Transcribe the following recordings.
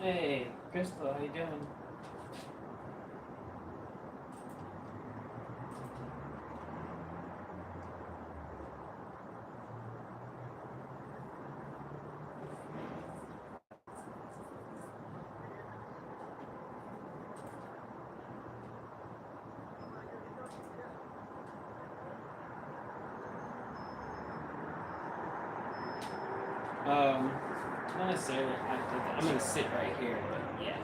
Hey, Crystal, how you doing? Um, not necessarily. I'm gonna sit right here, but yeah.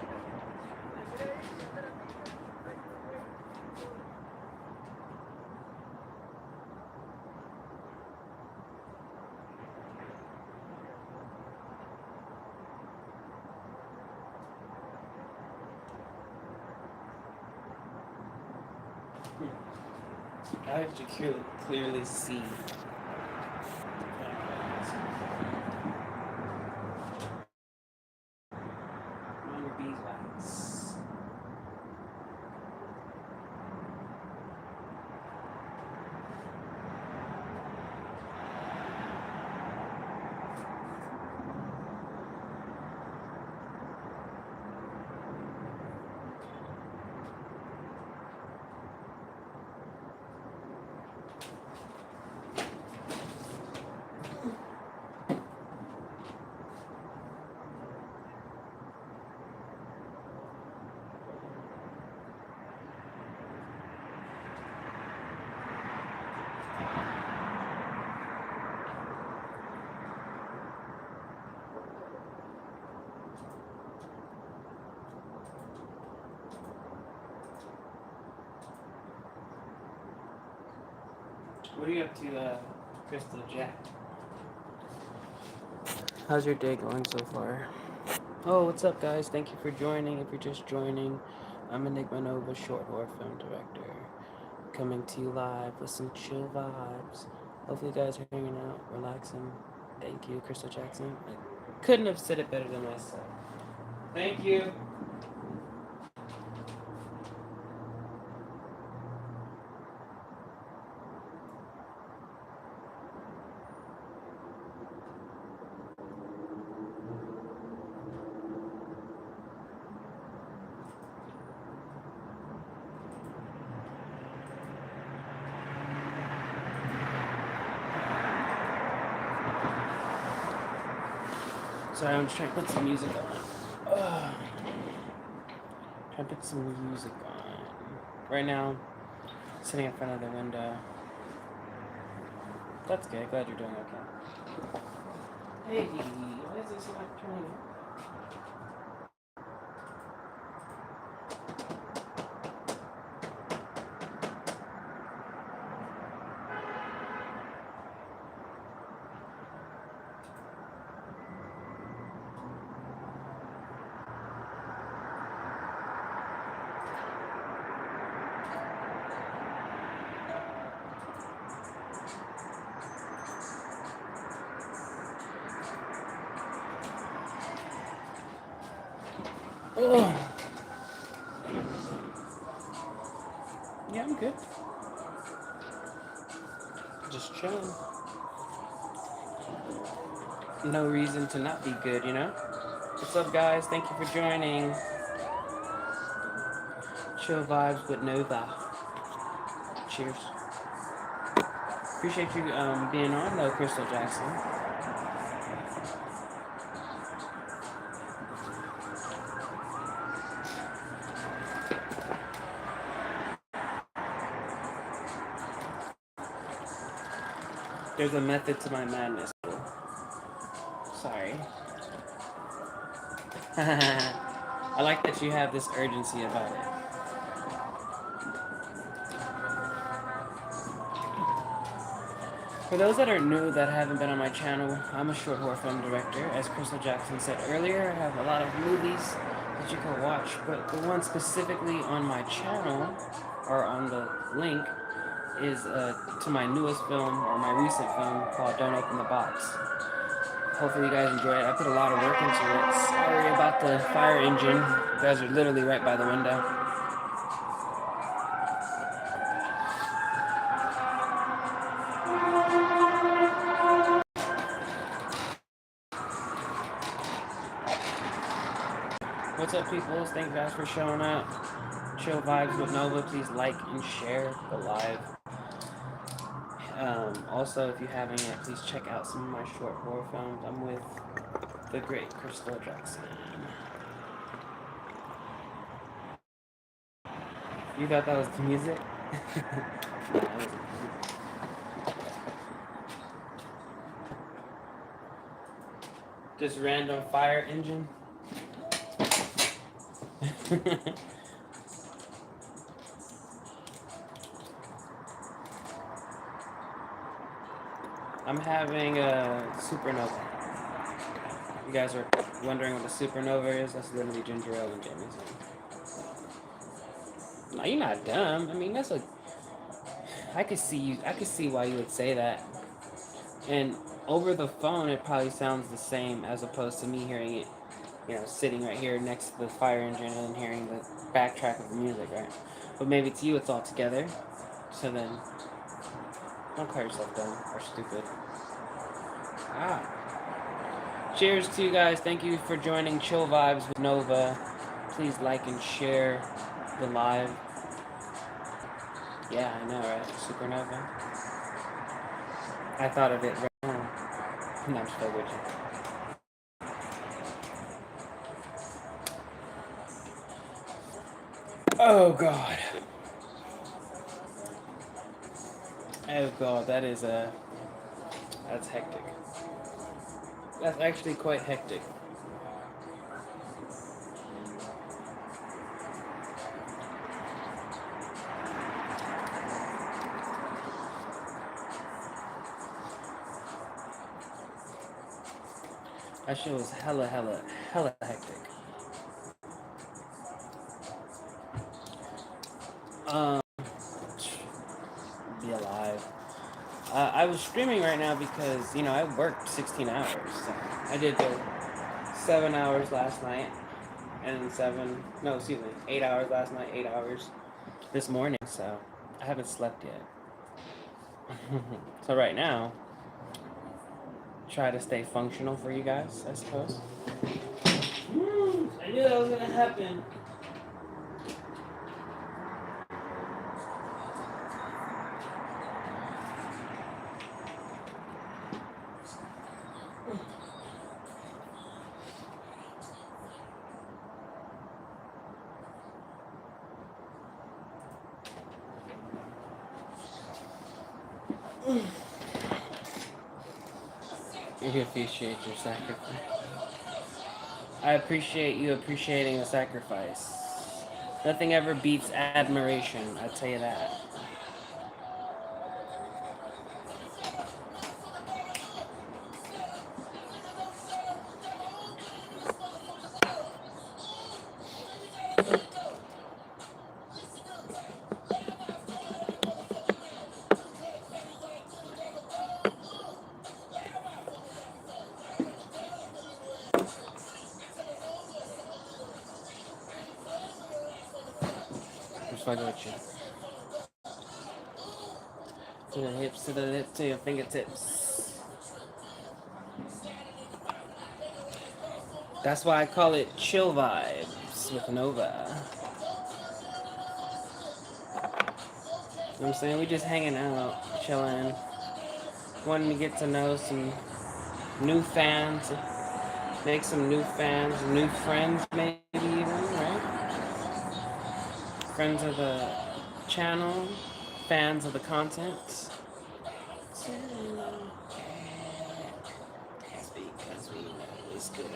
I have to clearly see. Minor beeswax. What are you up to, Crystal Jack? How's your day going so far? Oh, what's up, guys? Thank you for joining. If you're just joining, I'm Enigma Nova, short horror film director, coming to you live with some chill vibes. Hopefully, you guys are hanging out, relaxing. Thank you, Crystal Jackson. I couldn't have said it better than myself. Thank you. Sorry, I'm just trying to put some music on. Trying to put some music on. Right now, sitting in front of the window. That's good. Glad you're doing okay. Hey, why is this not turning on? Oh. Yeah, I'm good. Just chilling. No reason to not be good, you know? What's up, guys? Thank you for joining. Chill vibes with Nova. Cheers. Appreciate you being on, though, Crystal Jackson. There's a method to my madness. Sorry. I like that you have this urgency about it. For those that are new that haven't been on my channel, I'm a short horror film director. As Crystal Jackson said earlier, I have a lot of movies that you can watch, but the one specifically on my channel, or on the link, is to my newest film, or my recent film, called Don't Open the Box. Hopefully you guys enjoy it. I put a lot of work into it. Sorry about the fire engine. You guys are literally right by the window. What's up, people? Thank you guys for showing up. Chill Vibes with Nova. Please like and share the live. Also, if you haven't yet, please check out some of my short horror films. I'm with the great Crystal Jackson. You thought that was the music? No, that wasn't. Just random fire engine. I'm having a supernova. You guys are wondering what a supernova is? That's literally ginger ale and Jameson. No, you're not dumb. I mean, that's a. I could see you. I could see why you would say that. And over the phone, it probably sounds the same as opposed to me hearing it, sitting right here next to the fire engine and hearing the backtrack of the music, right? But maybe to you, it's all together. So then, don't call yourself dumb or stupid. Cheers to you guys. Thank you for joining Chill Vibes with Nova. Please like and share the live. Yeah, I know, right? Supernova. I thought of it right now. I'm not still with you. Oh, God. Oh, God, that's hectic. That's actually quite hectic. That shit was hella hectic. Be alive. I was streaming right now because, I worked 16 hours. So I did the 7 hours last night, and 8 hours last night, 8 hours this morning, so I haven't slept yet. So right now, try to stay functional for you guys, I suppose. I knew that was gonna happen. You appreciate your sacrifice. I appreciate you appreciating a sacrifice. Nothing ever beats admiration, I tell you that. Just fucking with you. To the hips, to the lips, to your fingertips. That's why I call it Chill Vibes with Nova. You know what I'm saying? We just hanging out, chilling, wanting to get to know some new fans, make some new fans, new friends maybe even, right? Friends of the channel, fans of the content. Because we know it's good.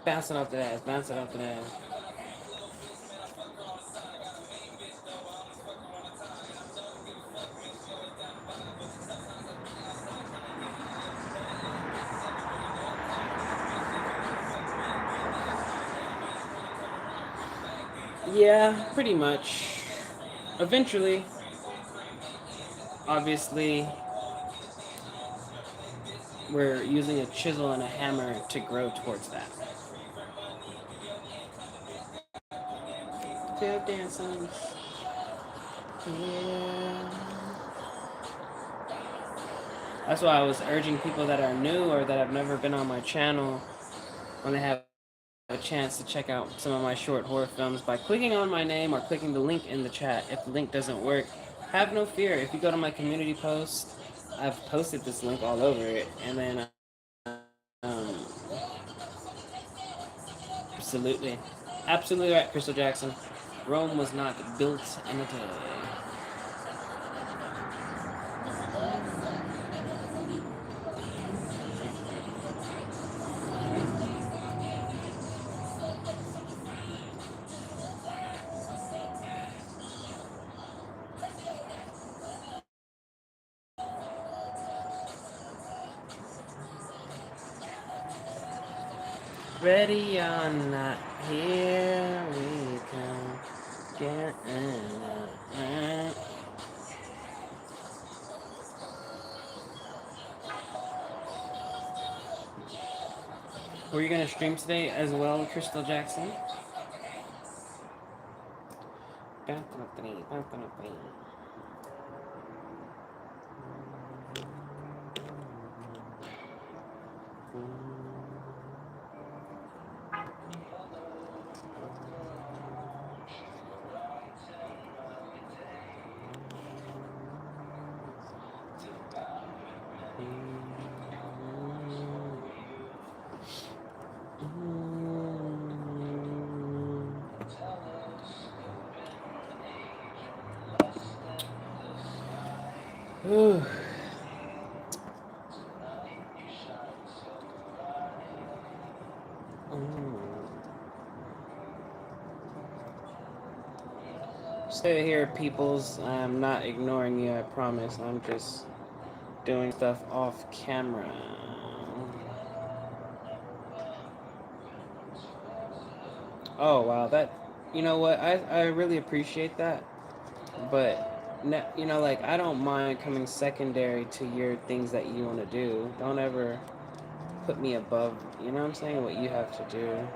Bouncing off the ass, bouncing off the ass. Yeah, pretty much. Eventually, obviously, we're using a chisel and a hammer to grow towards that. Tap dancing. Yeah. That's why I was urging people that are new or that have never been on my channel, when they have a chance to check out some of my short horror films by clicking on my name or clicking the link in the chat. If the link doesn't work, have no fear. If you go to my community post, I've posted this link all over it. And then, absolutely. Absolutely right, Crystal Jackson. Rome was not built in a day. Ready or not, here we come. Get Were you gonna stream today as well, Crystal Jackson? Ooh. Stay here, peoples. I'm not ignoring you, I promise. I'm just doing stuff off camera. Oh, wow. You know what? I really appreciate that. But, you know, like, I don't mind coming secondary to your things that you want to do. Don't ever put me above, you know what I'm saying? What you have to do.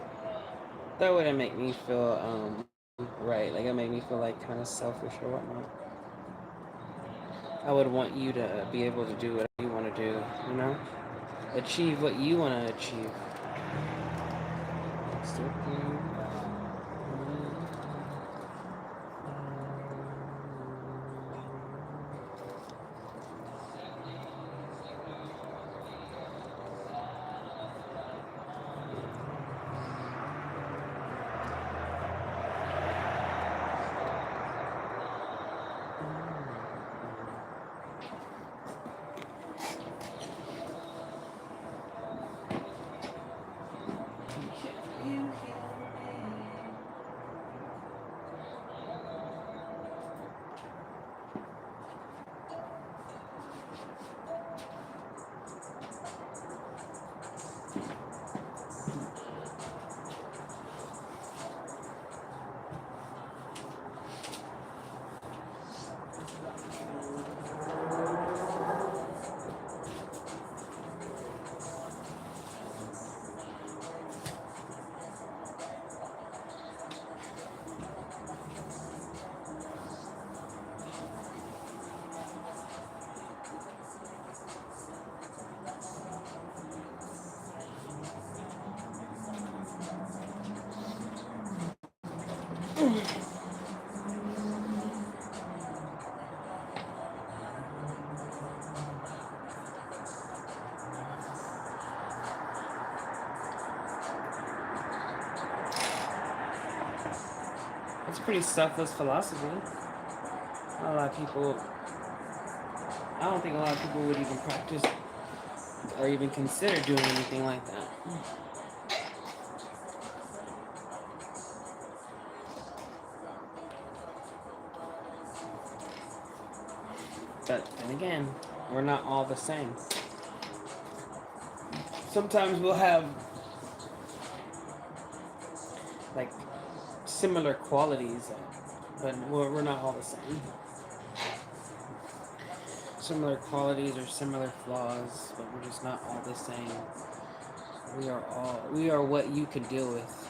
That wouldn't make me feel, right. Like, it made me feel, like, kind of selfish or whatnot. I would want you to be able to do what you want to do, you know? Achieve what you want to achieve. It's a pretty selfless philosophy. Not a lot of people, I don't think a lot of people would even practice or even consider doing anything like that. But then again, we're not all the same. Sometimes we'll have like similar qualities, but we're not all the same. Similar qualities or similar flaws, but we're just not all the same. We are what you can deal with.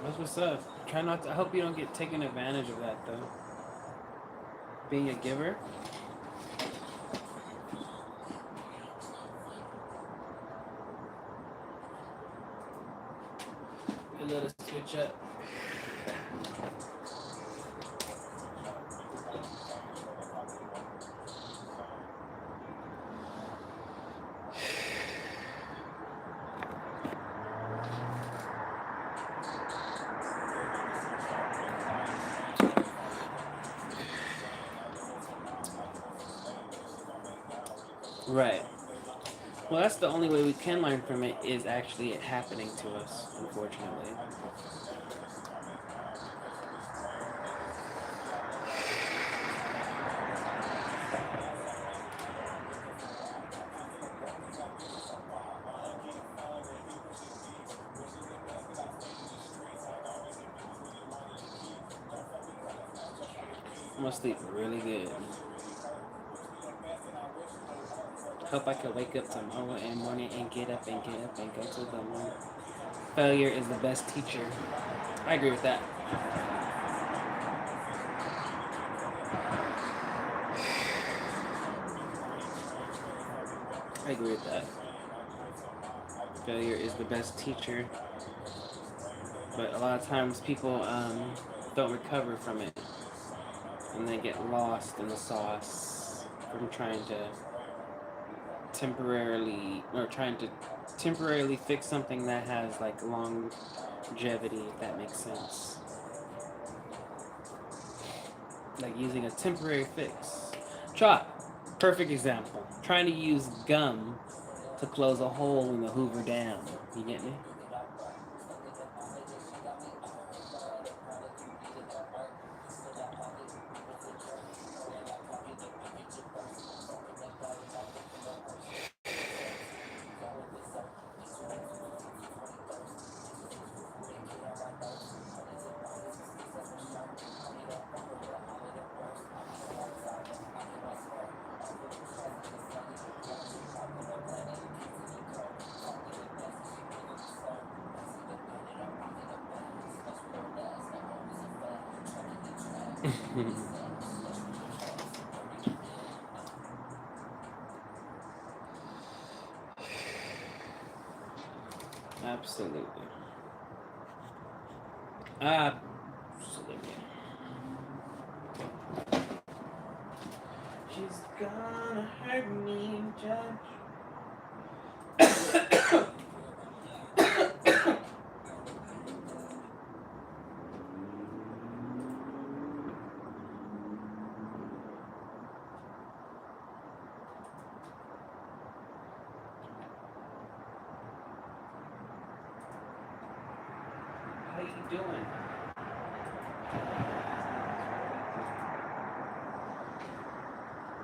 That's what's up. Try not to. I hope you don't get taken advantage of that though. Being a giver. And let us switch up. Right. Well, that's the only way we can learn from it is actually it happening to us, unfortunately. I'm gonna sleep really good. Hope I can wake up tomorrow and morning and get up and go to the moon. Failure is the best teacher. I agree with that. I agree with that. Failure is the best teacher. But a lot of times people don't recover from it. And they get lost in the sauce from trying to temporarily fix something that has like longevity, if that makes sense. Like using a temporary fix. Chop, perfect example. Trying to use gum to close a hole in the Hoover Dam. You get me? Absolutely. Absolutely. She's gonna hurt me, Judge. How you doing?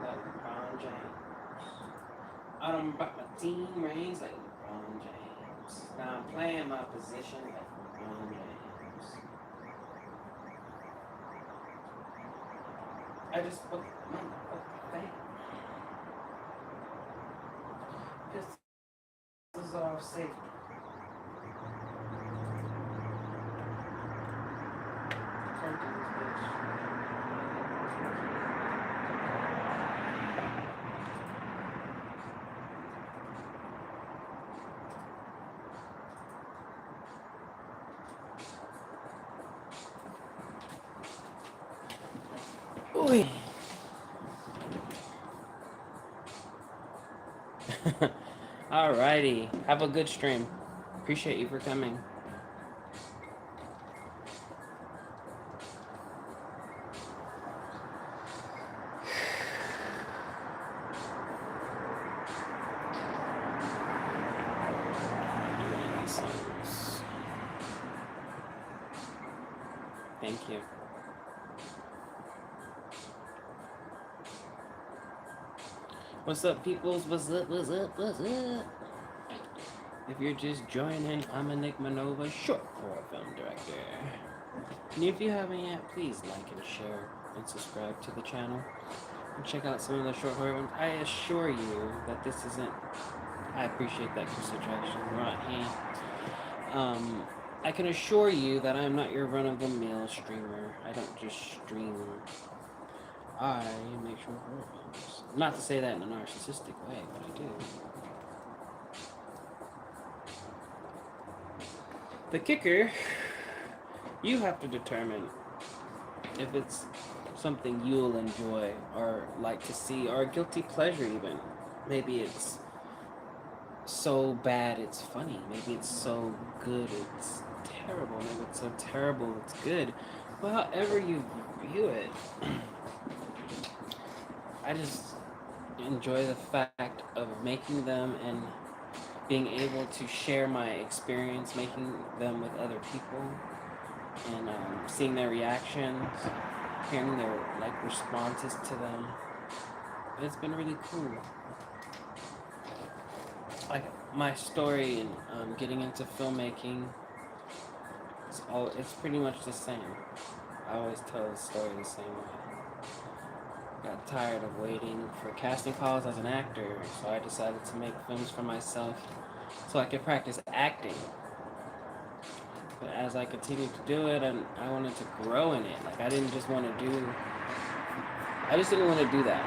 Like LeBron James. I don't about my team rings like LeBron James. Now I'm playing my position like LeBron James. I just fuck motherfucking thing. This is all safe. Ooh. Alrighty. Have a good stream. Appreciate you for coming. Thank you. What's up, peoples? What's up? What's up? What's up? If you're just joining, I'm Enigma Nova, short horror film director. And if you haven't yet, please like and share and subscribe to the channel. And check out some of the short horror ones. I assure you that this isn't... I appreciate that consideration. Right here. I can assure you that I'm not your run-of-the-mill streamer. I don't just stream. I make sure horror films. Not to say that in a narcissistic way, but I do. The kicker, you have to determine if it's something you'll enjoy or like to see, or a guilty pleasure even. Maybe it's so bad it's funny. Maybe it's so good it's terrible. Maybe it's so terrible it's good. Well, however you view it, I just enjoy the fact of making them and being able to share my experience making them with other people, and seeing their reactions, hearing their like responses to them. It's been really cool. Like my story and getting into filmmaking, it's pretty much the same. I always tell the story the same way. Got tired of waiting for casting calls as an actor, so I decided to make films for myself so I could practice acting. But as I continued to do it, and I wanted to grow in it. Like I didn't just want to do. I just didn't want to do that.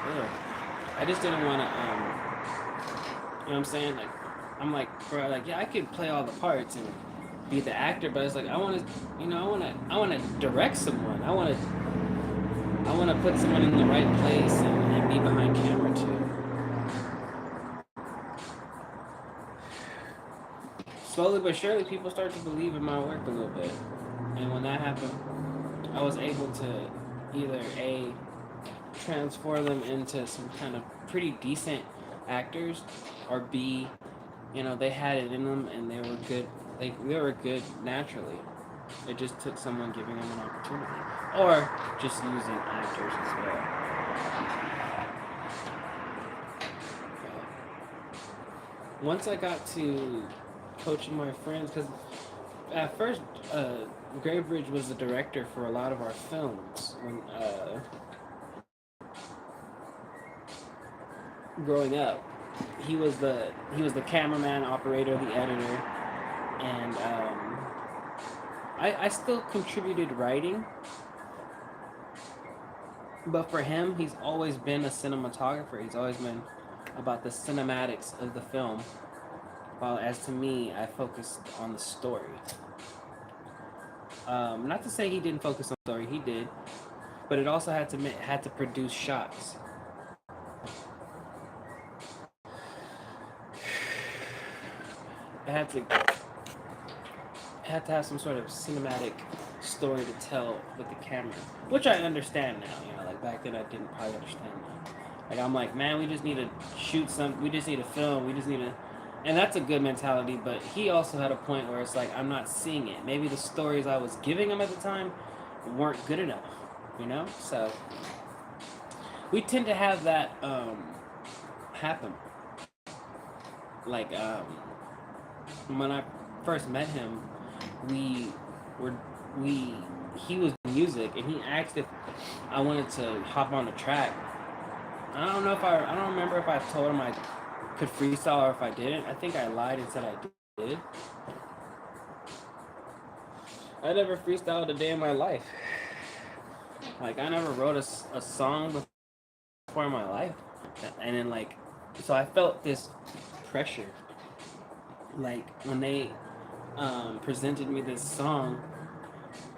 Ugh. I just didn't want to. You know what I'm saying? Like, I'm like, bro, like, yeah, I could play all the parts and be the actor, but it's like I want to, I want to direct someone. I want to put someone in the right place and be behind camera too. Slowly but surely, people start to believe in my work a little bit, and when that happened, I was able to either transform them into some kind of pretty decent actors, or B, they had it in them and they were good. They were good naturally. It just took someone giving them an opportunity, or just using actors as well. Once I got to coaching my friends, because at first, Graybridge was the director for a lot of our films when growing up. He was the cameraman, operator, the editor, and I still contributed writing, but for him, he's always been a cinematographer. He's always been about the cinematics of the film, while as to me, I focused on the story. Not to say he didn't focus on the story, he did, but it also had to produce shots. It had to have some sort of cinematic story to tell with the camera, which I understand now. Like back then I didn't probably understand that. Like I'm like, man, we just need to shoot we just need to film, we just need to, and that's a good mentality. But he also had a point where it's like I'm not seeing it. Maybe the stories I was giving him at the time weren't good enough, So we tend to have that happen. Like when I first met him, he was music, and he asked if I wanted to hop on the track. I don't remember if I told him I could freestyle or if I didn't. I think I lied and said I did. I never freestyled a day in my life. Like I never wrote a song before in my life, and then so I felt this pressure. Like when they presented me this song,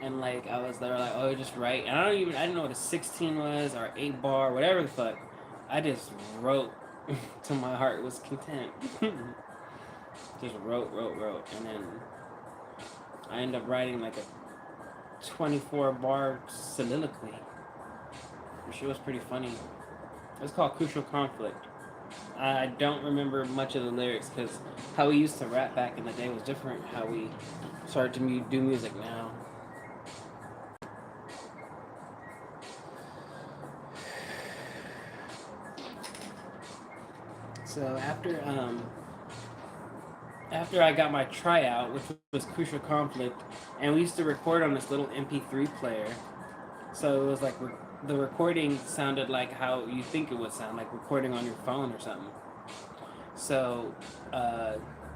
and I was there like, oh, just write, and I didn't know what a 16 was or 8-bar, whatever the fuck. I just wrote till my heart was content. Just wrote, and then I ended up writing like a 24-bar soliloquy. Which was pretty funny. It's called Crucial Conflict. I don't remember much of the lyrics because how we used to rap back in the day was different. How we started to do music now. So after I got my tryout, which was Crucial Conflict, and we used to record on this little MP3 player, So it was like the recording sounded like how you think it would sound, like recording on your phone or something. So uh,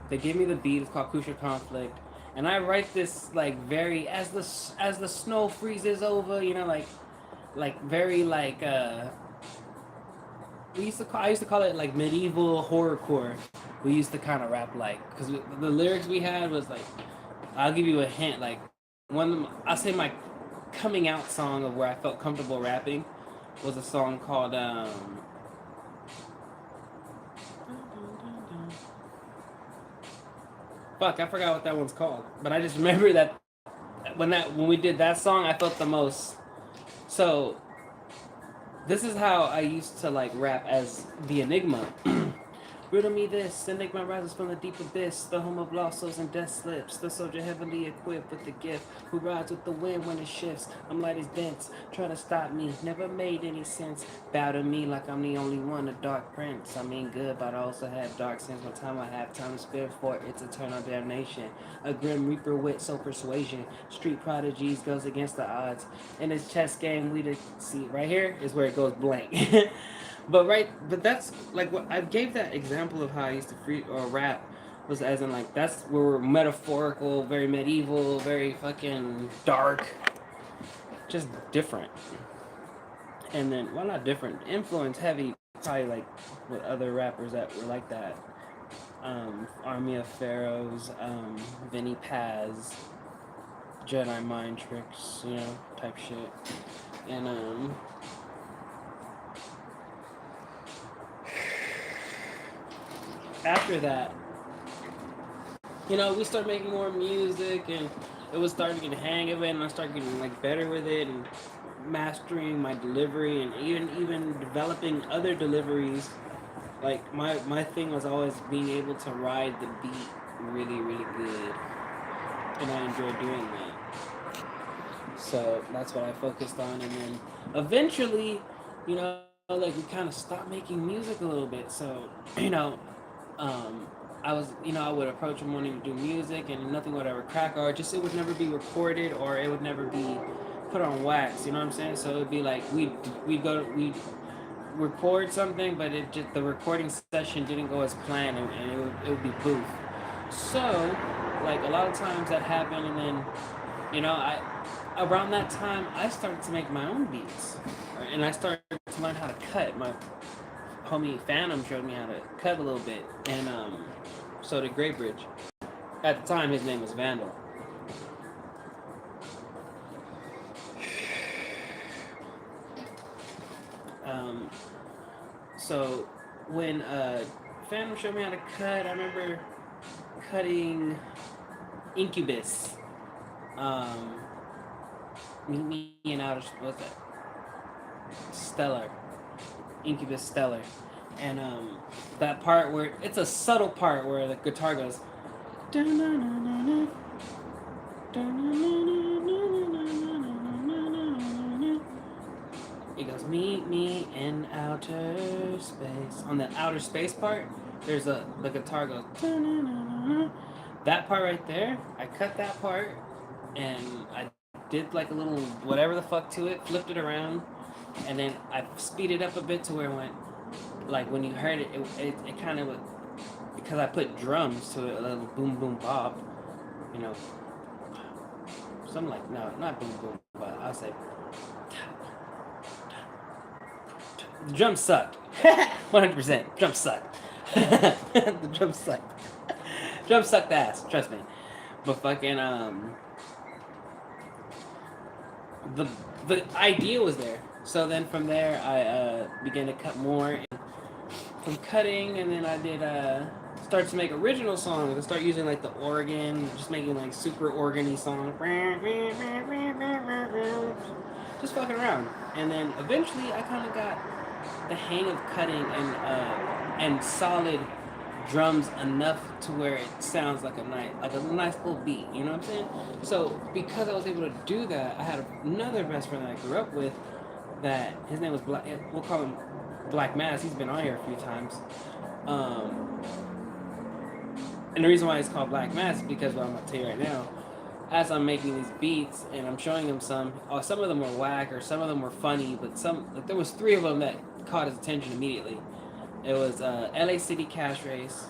they gave me the beat. It's called Crucial Conflict, and I write this like very as the snow freezes over, you know, like very like I used to call it like medieval horrorcore. We used to kind of rap like because the lyrics we had was like, I'll give you a hint, like one I'll say my coming out song of where I felt comfortable rapping was a song called fuck, I forgot what that one's called, but I just remember that when we did that song, I felt the most. So this is how I used to like rap as the Enigma. Riddle me this, enigma rises from the deep abyss, the home of lost souls and death slips, the soldier heavily equipped with the gift, who rides with the wind when it shifts. I'm light as dense, try to stop me, never made any sense. Bow to me like I'm the only one, a dark prince. I mean good, but I also have dark sense. One time I have time to spare for its eternal damnation. A grim reaper with soul persuasion, street prodigies goes against the odds. In this chess game, we see right here is where it goes blank. But that's like what I gave that example of how I used to free or rap was as in like that's where we're metaphorical, very medieval, very fucking dark, just different. And then well not different, influence heavy, probably like with other rappers that were like that. Army of Pharaohs, Vinny Paz, Jedi Mind Tricks, you know, type shit. And after that, you know, we started making more music and it was starting to get the hang of it and I started getting like better with it and mastering my delivery and even developing other deliveries. Like my thing was always being able to ride the beat really, really good. And I enjoyed doing that. So that's what I focused on and then eventually, you know, like we kind of stopped making music a little bit. So, you know, um, I was, you know, I would approach him wanting to do music, and nothing would ever crack, or just it would never be recorded, or it would never be put on wax. You know what I'm saying? So it'd be like we record something, but it just the recording session didn't go as planned, and it would be boof. So, like a lot of times that happened, and then, you know, I around that time I started to make my own beats, right? And I started to learn how to cut. My homie Phantom showed me how to cut a little bit, and so did Greybridge. At the time, his name was Vandal. Um, so when Phantom showed me how to cut, I remember cutting Incubus. Um, Meet Me in Outer what's that? Stellar. Incubus Stellar. And that part where it's a subtle part where the guitar goes it goes meet me in outer space. On the outer space part, there's the guitar goes that part right there. I cut that part and I did like a little whatever the fuck to it, flipped it around, and then I speeded up a bit to where it went like when you heard it, it kind of because I put drums to it, a little boom boom bop, you know, something like no, not boom boom, but I'll say the drums sucked. 100%. Drums sucked. The drums sucked. Drums sucked ass. Trust me. But fucking the idea was there. So then from there I began to cut more. And from cutting, and then I did start to make original songs. I start using like the organ, just making like super organy songs. Just fucking around. And then eventually I kind of got the hang of cutting and solid drums enough to where it sounds like a nice little beat, you know what I'm saying? So because I was able to do that, I had another best friend that I grew up with that his name was Black, we'll call him Black Mass. He's been on here a few times. And the reason why it's called Black Mass is because, well, I'm gonna tell you right now, as I'm making these beats and I'm showing him some of them were whack or some of them were funny, but there was three of them that caught his attention immediately. It was LA City Cash Race,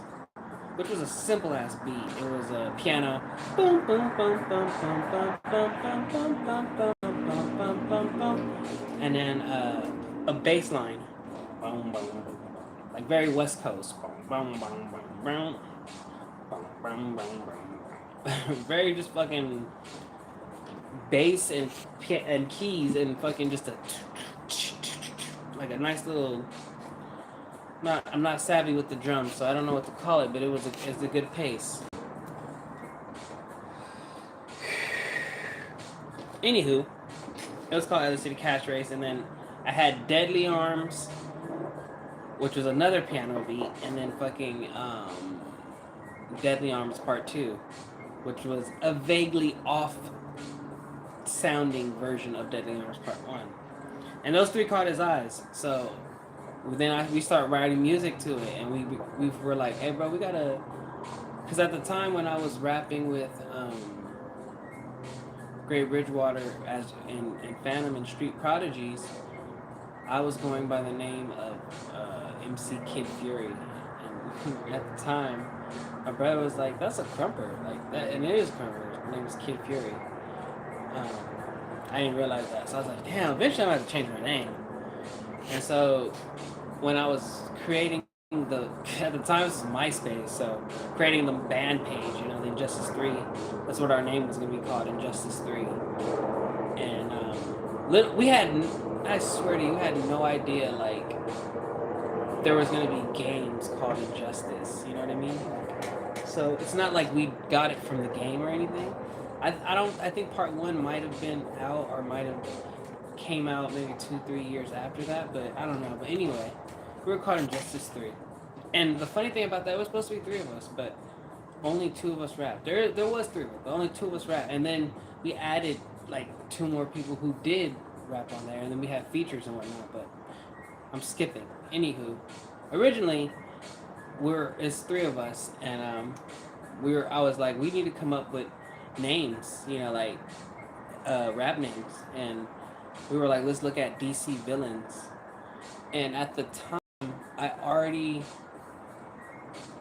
which was a simple ass beat. It was a piano, boom boom boom boom boom boom boom boom boom boom boom boom boom boom boom, and then a bass line, boom boom boom, like very West Coast, boom boom boom boom boom boom boom boom, very just fucking bass and keys and fucking just a like a nice little. I'm not savvy with the drums, so I don't know what to call it, but it's a good pace. Anywho, it was called LA City Cash Race, and then I had Deadly Arms, which was another piano beat, and then fucking Deadly Arms Part 2, which was a vaguely off sounding version of Deadly Arms Part 1. And those three caught his eyes, so then we start writing music to it, and we were like, hey bro, we gotta, because at the time when I was rapping with Gray Bridgewater as in Phantom and Street Prodigies, I was going by the name of MC Kid Fury, and at the time my brother was like, that's a crumper, like that, and it is crumper. His name is Kid Fury. I didn't realize that, so I was like, damn, eventually I'm gonna have to change my name. And so when I was creating at the time this was MySpace, so creating the band page, you know, the Injustice 3, that's what our name was going to be called, Injustice 3. And I swear to you, we had no idea, like, there was going to be games called Injustice, you know what I mean? So it's not like we got it from the game or anything. I think part 1 might have been out or might have came out maybe 2-3 years after that, but I don't know. But anyway, we were called Injustice 3. And the funny thing about that, it was supposed to be 3 of us, but only 2 of us rapped. There was 3 of us, but only 2 of us rapped. And then we added like 2 more people who did rap on there, and then we had features and whatnot, but I'm skipping. Anywho, originally it's 3 of us, and I was like, we need to come up with names, you know, like rap names, and we were like, let's look at DC villains. And at the time, I already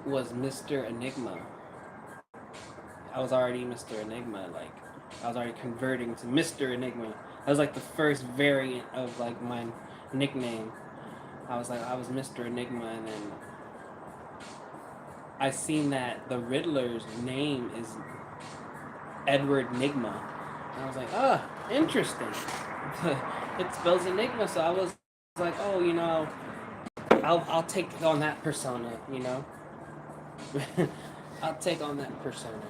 was Mr. Enigma. I was already Mr. Enigma. Like, I was already converting to Mr. Enigma. That was like the first variant of like my nickname. I was Mr. Enigma, and then I seen that the Riddler's name is Edward Nigma. And I was like, interesting. It spells Enigma, so I was like, oh, you know, I'll take on that persona, you know. I'll take on that persona,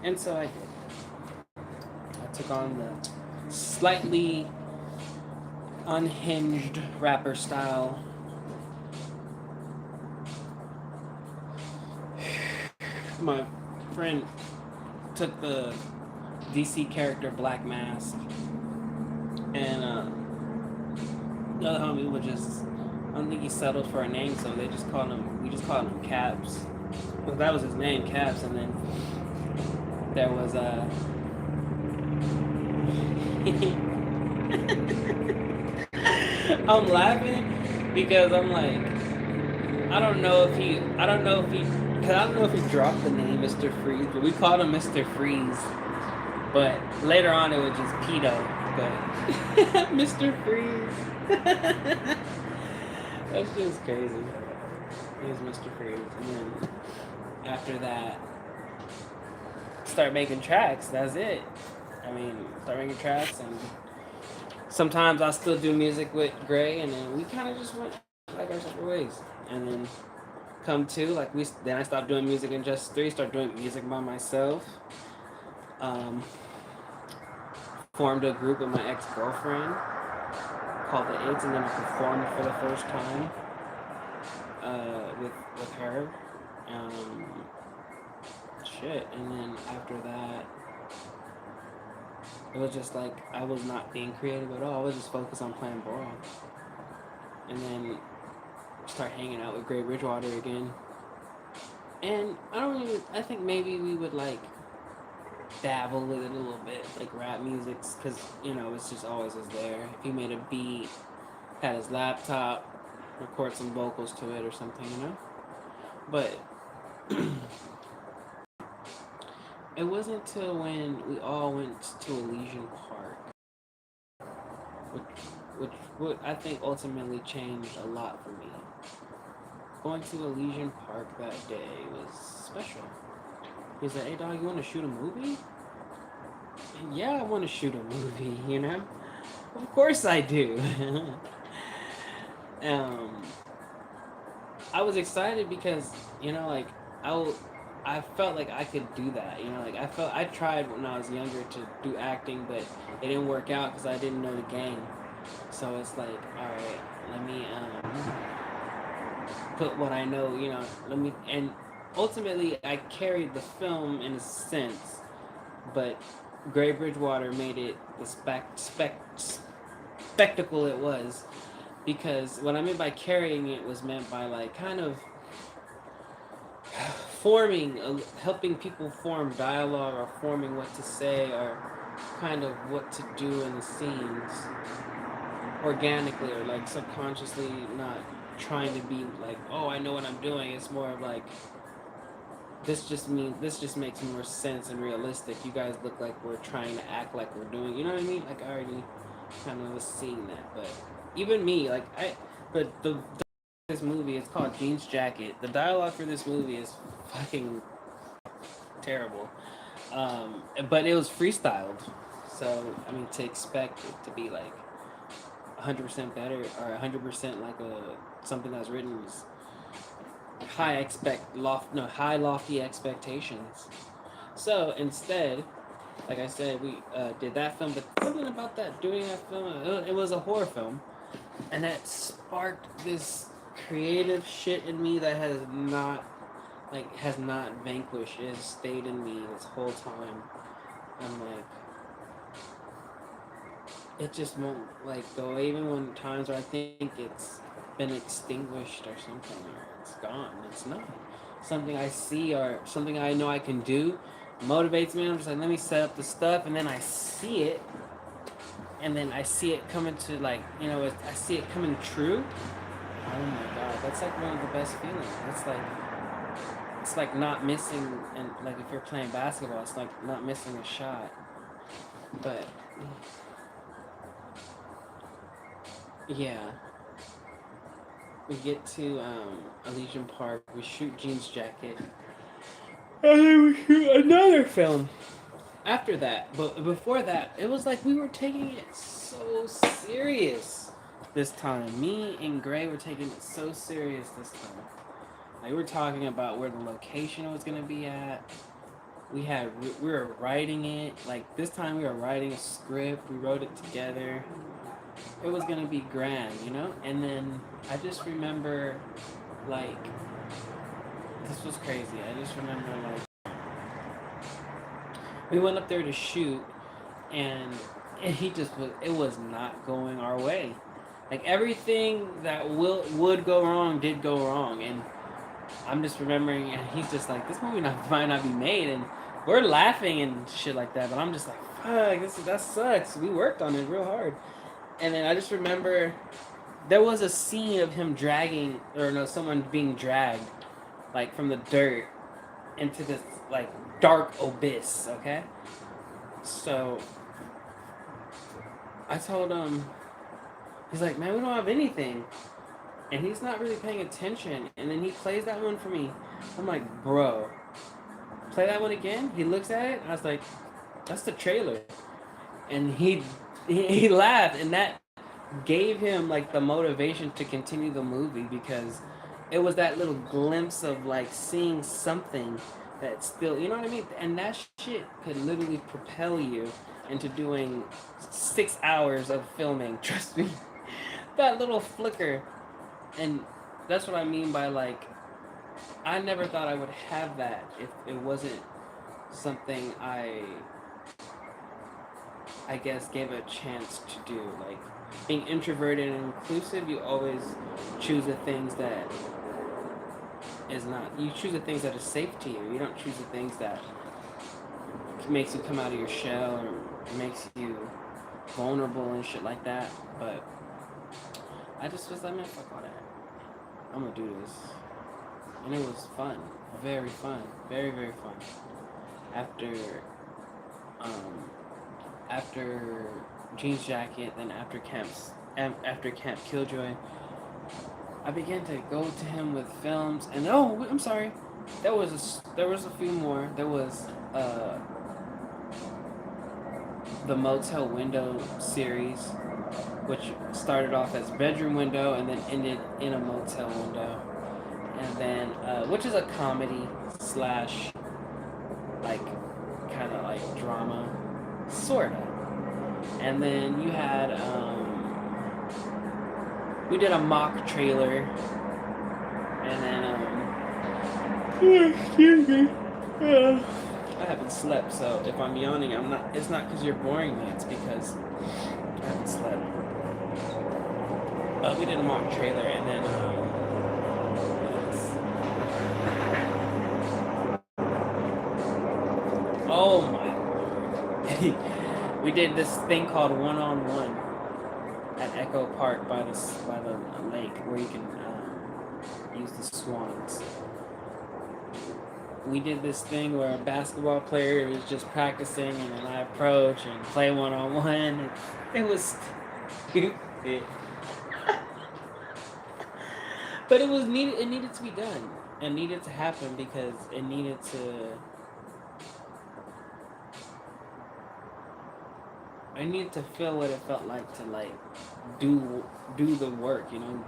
and so I did. I took on the slightly unhinged rapper style. My friend took the DC character Black Mask, and the other homie would just, I don't think he settled for a name, so we just called him Caps. Well, that was his name, Caps, and then there was I'm laughing because I'm like, I don't know if he dropped the name Mr. Freeze, but we called him Mr. Freeze. But later on, it was just Pedo. But Mr. Freeze. That's just crazy. He was Mr. Freeze, and then after that, start making tracks. That's it. I mean, start making tracks, and sometimes I still do music with Gray, and then we kind of just went like our separate ways. And then then I stopped doing music in Just 3, started doing music by myself. Formed a group with my ex-girlfriend called The Aids, and then I performed for the first time with her. And then after that, it was just like I was not being creative at all. I was just focused on playing ball. And then start hanging out with Gray Bridgewater again. And I think maybe we would like dabble with it a little bit, like rap music, because it's just always was there. If he made a beat, had his laptop, record some vocals to it or something. But it wasn't till when we all went to Elysian Park, which, which I think ultimately changed a lot for me. Going to Elysian Park that day was special. He's like, "Hey dog, you want to shoot a movie?" And yeah, I want to shoot a movie. Of course I do. um, I was excited because like I felt like I could do that. Like I tried when I was younger to do acting, but it didn't work out because I didn't know the game. So it's like, all right, let me put what I know. And ultimately I carried the film in a sense, but Gray Bridgewater made it the spectacle it was, because what I meant by carrying it was meant by like kind of forming, helping people form dialogue or forming what to say or kind of what to do in the scenes organically or like subconsciously, not trying to be like, oh, I know what I'm doing. It's more of like, this just makes more sense and realistic. You guys look like we're trying to act like we're doing, you know what I mean? Like I already kind of was seeing that, but even me, like this movie, it's called Jeans Jacket. The dialogue for this movie is fucking terrible, but it was freestyled, so I mean to expect it to be like 100% better or 100% like something that's written is high lofty expectations. So instead, like I said, we did that film, but something about doing that film, it was a horror film, and that sparked this creative shit in me that has not vanquished. It has stayed in me this whole time. I'm like, it just won't like go, even when times where I think it's been extinguished or something, or it's gone. It's not something I see or something I know I can do. Motivates me. I'm just like, let me set up the stuff, and then I see it, and then I see it coming to like, I see it coming true. Oh my god, that's like one of the best feelings. It's like not missing, and like if you're playing basketball, it's like not missing a shot. But yeah, we get to Elysian Park. We shoot Jeans Jacket, and then we shoot another film after that. But before that, it was like we were taking it so serious this time. Me and Gray were taking it so serious this time. Like, we were talking about where the location was gonna be at. We were writing it. Like this time, we were writing a script. We wrote it together. It was gonna be grand, And then I just remember, like, this was crazy. I just remember, like, we went up there to shoot, and it was not going our way. Like everything that would go wrong did go wrong, and I'm just remembering, and he's just like, this movie might not be made, and we're laughing and shit like that, but I'm just like, fuck, that sucks. We worked on it real hard. And then I just remember there was a scene of him someone being dragged, like from the dirt into this like dark abyss, okay? So I told him, he's like, man, we don't have anything. And he's not really paying attention. And then he plays that one for me. I'm like, bro, play that one again? He looks at it, and I was like, that's the trailer. And he laughed, and that gave him like the motivation to continue the movie, because it was that little glimpse of like seeing something that still, you know what I mean? And that shit could literally propel you into doing 6 hours of filming. Trust me. That little flicker. And that's what I mean by like, I never thought I would have that if it wasn't something I guess gave a chance to do. Like, being introverted and inclusive, you always choose the things that you choose the things that are safe to you. You don't choose the things that makes you come out of your shell or makes you vulnerable and shit like that. But I just was like, man, fuck all that. I'm gonna do this, and it was fun, very fun, very very fun. After um, after Jeans Jacket, then after Camp Killjoy, I began to go to him with films, and oh, I'm sorry, there was a few more. There was the Motel Window series, which started off as Bedroom Window and then ended in a motel window, and then which is a comedy slash like kind of like drama, sorta. And then you had we did a mock trailer, and then excuse me. I haven't slept, so if I'm yawning, I'm not. It's not because you're boring me. It's because I haven't slept. We did a mock trailer, and then oh my! We did this thing called One-on-One at Echo Park by the lake, where you can use the swans. We did this thing where a basketball player was just practicing, and then I approach and play one-on-one. It was stupid. But it was needed. It needed to be done. It needed to happen because it needed to. I needed to feel what it felt like to like do the work, you know,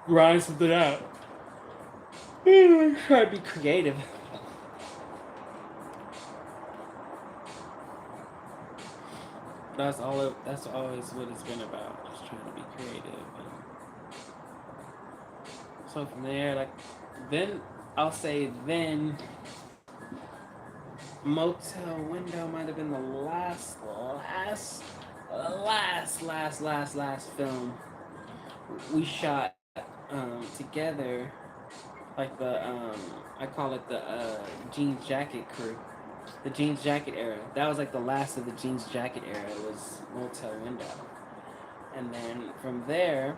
grind something out. Try to be creative. That's all. That's always what it's been about. Just trying to be creative. And so from there, like, then I'll say then Motel Window might have been the last film we shot together. Like the I call it the Jeans Jacket crew. The Jeans Jacket era. That was like the last of the Jeans Jacket era. It was Motel Window. And then from there,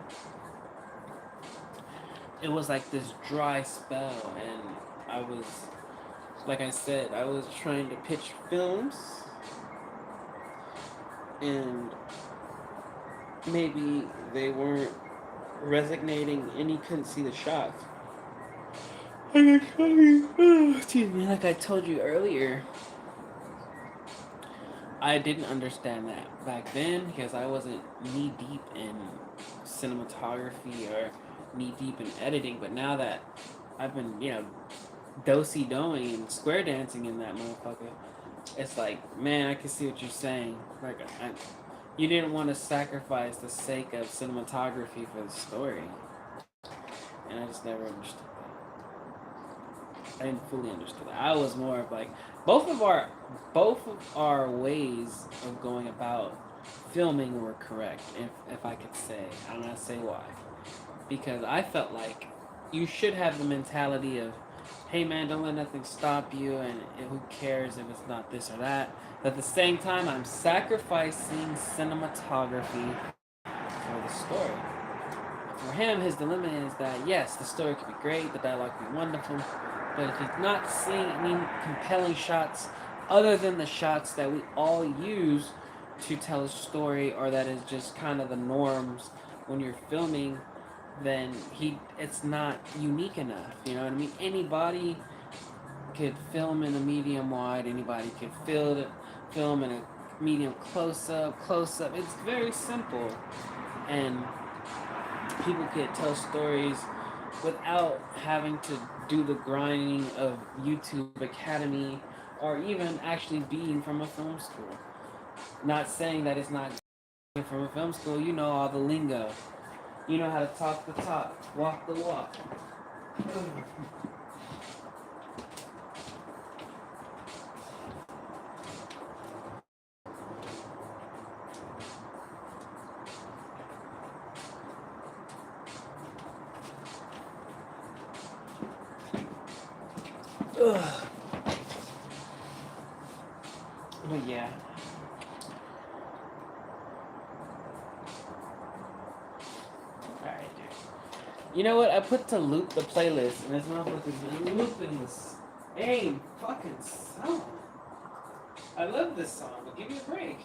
it was like this dry spell, and I was, like I said, I was trying to pitch films, and maybe they weren't resonating, and you couldn't see the shots. Like I told you earlier, I didn't understand that back then because I wasn't knee deep in cinematography or knee deep in editing. But now that I've been, do-si doing and square dancing in that motherfucker, it's like, man, I can see what you're saying. Like, you didn't want to sacrifice the sake of cinematography for the story, and I just never understood that. I didn't fully understand that. I was more of like, both of our ways of going about filming were correct, if I could say. I'm not say why, because I felt like you should have the mentality of, hey man, don't let nothing stop you, and who cares if it's not this or that. But at the same time, I'm sacrificing cinematography for the story. For him, his dilemma is that yes, the story could be great, the dialogue could be wonderful, but if he's not seeing any compelling shots other than the shots that we all use to tell a story, or that is just kind of the norms when you're filming, then it's not unique enough. You know what I mean? Anybody could film in a medium wide. Anybody could film in a medium close up. It's very simple, and people could tell stories without having to do the grinding of YouTube Academy or even actually being from a film school. Not saying that it's not from a film school. You know all the lingo. You know how to talk the talk, walk the walk. But yeah. Alright, dude. You know what? I put to loop the playlist, and this motherfucker's looping this same fucking song. I love this song, but give me a break.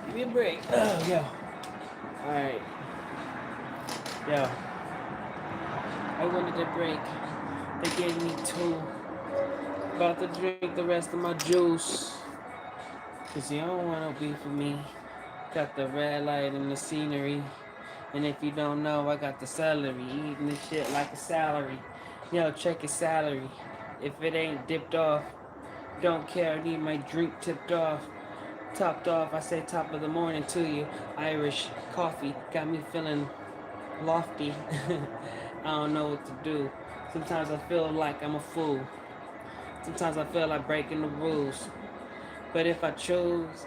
Give me a break. Oh, yo. Alright. Yo. I wanted a break. They gave me two. About to drink the rest of my juice. Cause you don't want to be for me. Got the red light and the scenery. And if you don't know, I got the celery. Eating this shit like a salary. Yo, check your salary. If it ain't dipped off, don't care. I need my drink tipped off. Topped off, I say top of the morning to you. Irish coffee got me feeling lofty. I don't know what to do. Sometimes I feel like I'm a fool. Sometimes I feel like breaking the rules. But if I choose,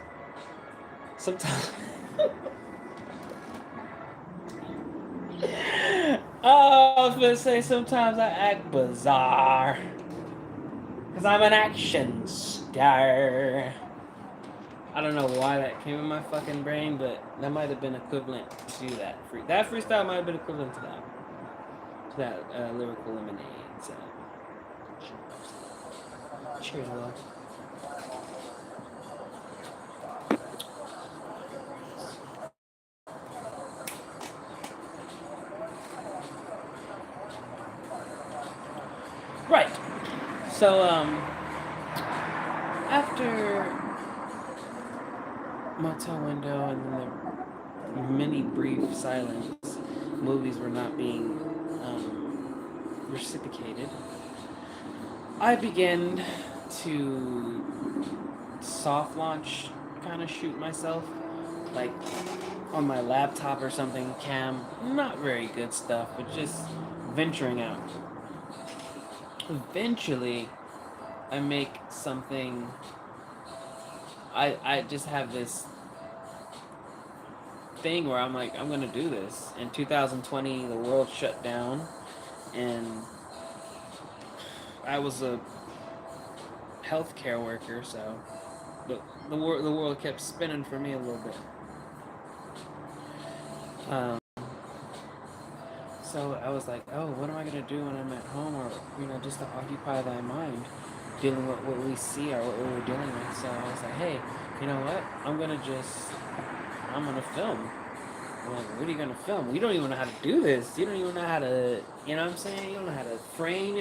sometimes... Oh, I was gonna say sometimes I act bizarre. Cause I'm an action star. I don't know why that came in my fucking brain, but that might have been equivalent to that. That freestyle might have been equivalent to that. To that lyrical lemonade. So. Cheers, Will. Right. So, after Motel Window and then the mini brief silence, movies were not being reciprocated, I began to soft launch kind of shoot myself, like on my laptop or something, cam. Not very good stuff, but just venturing out. Eventually, I make something. I just have this thing where I'm like, I'm gonna do this. In 2020, the world shut down, and I was a healthcare worker, so the world kept spinning for me a little bit. So I was like, oh, what am I gonna do when I'm at home, or just to occupy thy mind, dealing with what we see or what we're dealing with. So I was like, hey, you know what? I'm gonna film. I'm like, what are you gonna film? We don't even know how to do this. You don't even know how to, you know what I'm saying? You don't know how to frame.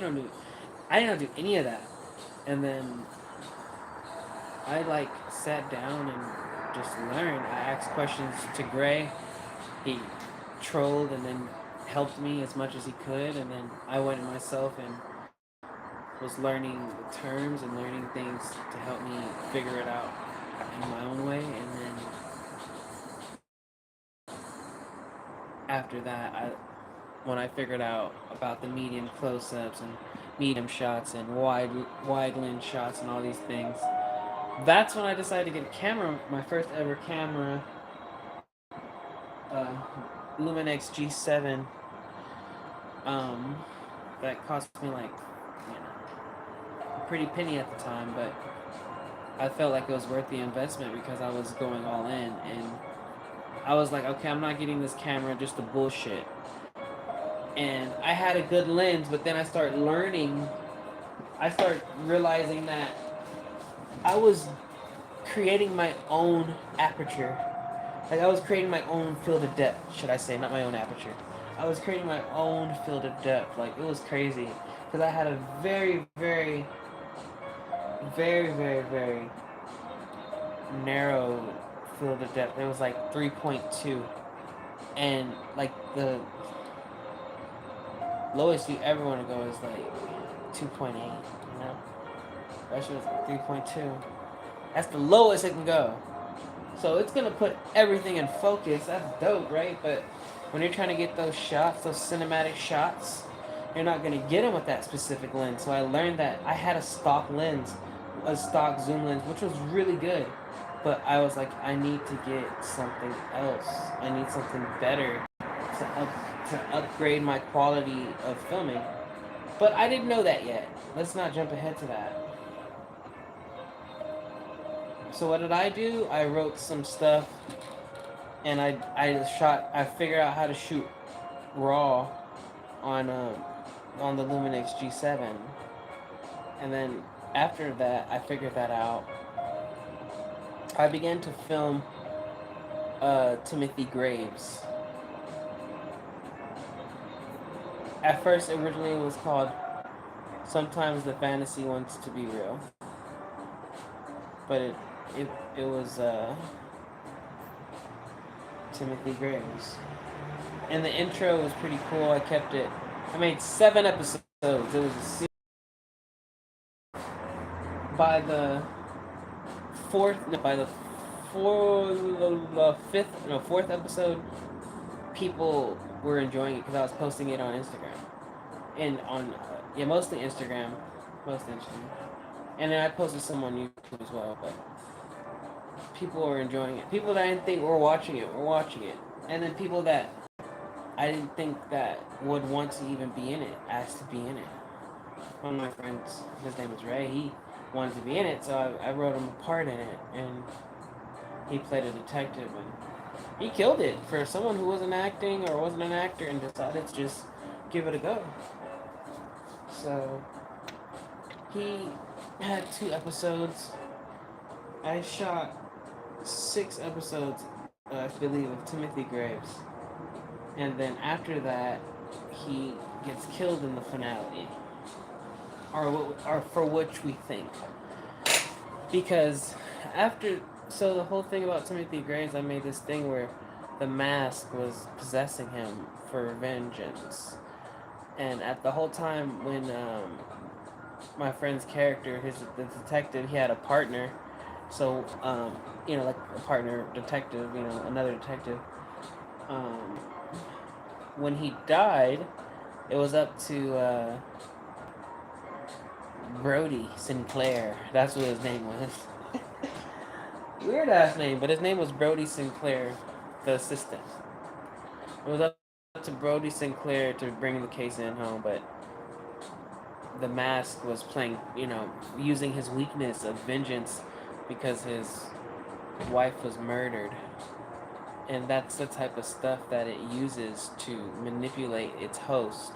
I didn't do any of that. And then I sat down and just learned. I asked questions to Gray. He trolled and then helped me as much as he could, and then I went myself and was learning the terms and learning things to help me figure it out in my own way. And then after that, when I figured out about the medium close-ups and medium shots and wide lens shots and all these things, that's when I decided to get a camera, my first ever camera, Luminex G7. That cost me a pretty penny at the time, but I felt like it was worth the investment because I was going all in, and I was like, okay, I'm not getting this camera just to bullshit. And I had a good lens, but then I started realizing that I was creating my own aperture. Like, I was creating my own field of depth, should I say, not my own aperture. I was creating my own field of depth. Like, it was crazy. Because I had a very, very, very, very, very narrow field of depth. It was like 3.2. And, like, the lowest you ever want to go is like 2.8, you know? That shit was like 3.2. That's the lowest it can go. So it's going to put everything in focus. That's dope, right? But when you're trying to get those shots, those cinematic shots, you're not going to get them with that specific lens. So I learned that I had a stock lens, a stock zoom lens, which was really good. But I was like, I need to get something else. I need something better to to upgrade my quality of filming. But I didn't know that yet. Let's not jump ahead to that. So what did I do? I wrote some stuff, and I figured out how to shoot raw on the Luminix G7, and then after that I figured that out. I began to film Timothy Graves. At first, originally it was called Sometimes the Fantasy Wants to Be Real, but it was Timothy Graves, and the intro was pretty cool. I kept it. I made 7 episodes. It was a series. By the fourth episode, people were enjoying it because I was posting it on Instagram, and on mostly Instagram, and then I posted some on YouTube as well. But people were enjoying it. People that I didn't think were watching it, and then people that I didn't think that would want to even be in it asked to be in it. One of my friends, his name is Ray. He wanted to be in it, so I wrote him a part in it, and he played a detective, and he killed it for someone who wasn't acting or wasn't an actor and decided to just give it a go. So he had 2 episodes. I shot 6 episodes, I believe, of Timothy Graves, and then after that, he gets killed in the finale, or for which we think, because so the whole thing about Timothy Graves, I made this thing where the mask was possessing him for vengeance, and at the whole time when my friend's character, the detective, he had a partner, so like a partner detective, another detective. When he died, it was up to Brody Sinclair. That's what his name was. Weird ass name, but his name was Brody Sinclair, the assistant. It was up to Brody Sinclair to bring the case in home, but the mask was playing, using his weakness of vengeance because his wife was murdered. And that's the type of stuff that it uses to manipulate its host,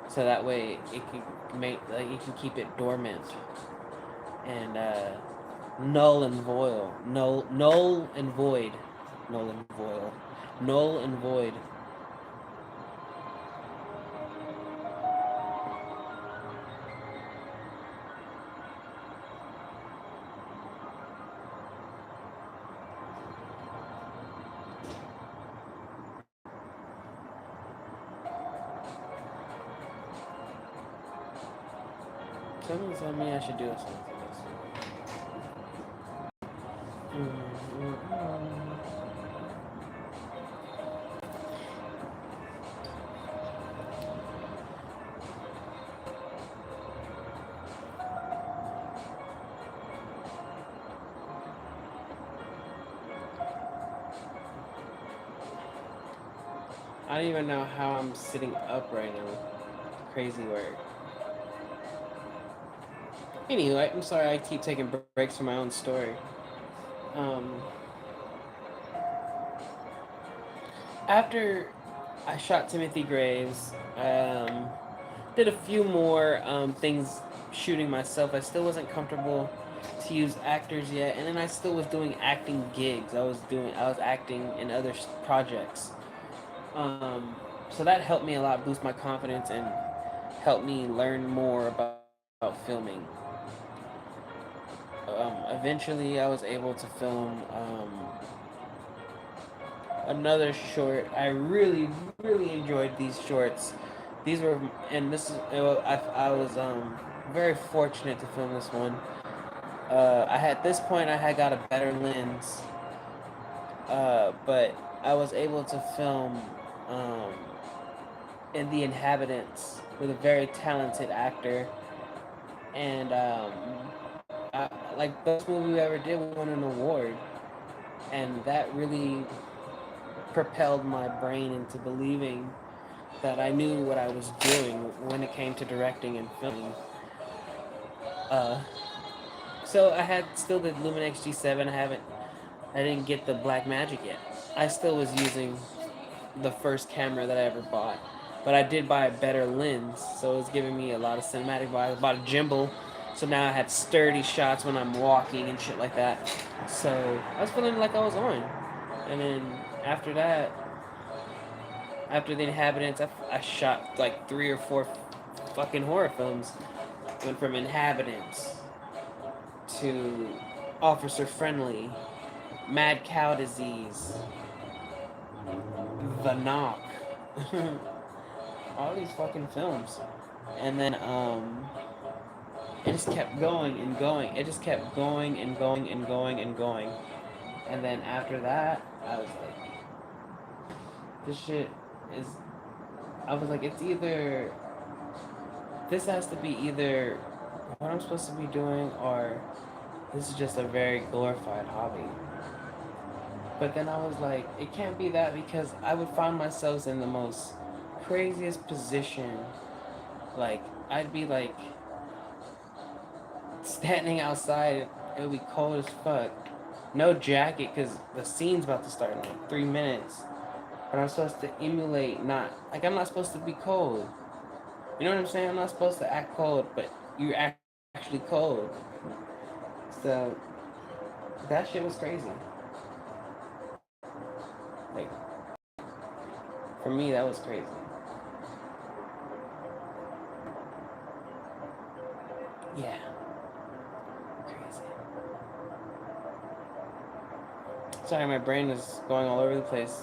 so that way it can keep it dormant and null and void. Someone told me I should do something else. I don't even know how I'm sitting up right now. Crazy work. Anyway, I'm sorry I keep taking breaks from my own story. After I shot Timothy Graves, did a few more things shooting myself. I still wasn't comfortable to use actors yet, and then I still was doing acting gigs. I was acting in other projects. So that helped me a lot, boost my confidence, and helped me learn more about filming. Eventually, I was able to film another short. I really, really enjoyed these shorts. These were, and this is, I was very fortunate to film this one. At this point, I had got a better lens, but I was able to film in The Inhabitants with a very talented actor, and like best movie we ever did, we won an award, and that really propelled my brain into believing that I knew what I was doing when it came to directing and filming. Uh, so I had still the Luminex G7. I didn't get the Blackmagic yet. I still was using the first camera that I ever bought, but I did buy a better lens, so it was giving me a lot of cinematic vibes. I bought a gimbal, so now I had sturdy shots when I'm walking and shit like that. So I was feeling like I was on. And then after that, after The Inhabitants, I shot like 3 or 4 fucking horror films. Went from Inhabitants to Officer Friendly, Mad Cow Disease, The Knock. All these fucking films. And then it just kept going and going. It just kept going and going and going and going. And then after that, I was like, this shit is. I was like, it's either. This has to be either what I'm supposed to be doing, or this is just a very glorified hobby. But then I was like, it can't be that, because I would find myself in the most craziest position. Like, I'd be like standing outside, it would be cold as fuck. No jacket, because the scene's about to start in like 3 minutes. But I'm supposed to emulate, not, like, I'm not supposed to be cold. You know what I'm saying? I'm not supposed to act cold, but you're actually cold. So, that shit was crazy. Like, for me, that was crazy. Yeah. Crazy. Sorry, my brain is going all over the place.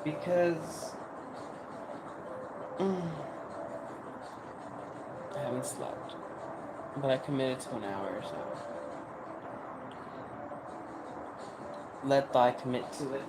Because I haven't slept. But I committed to an hour, so. Let thy commit to it.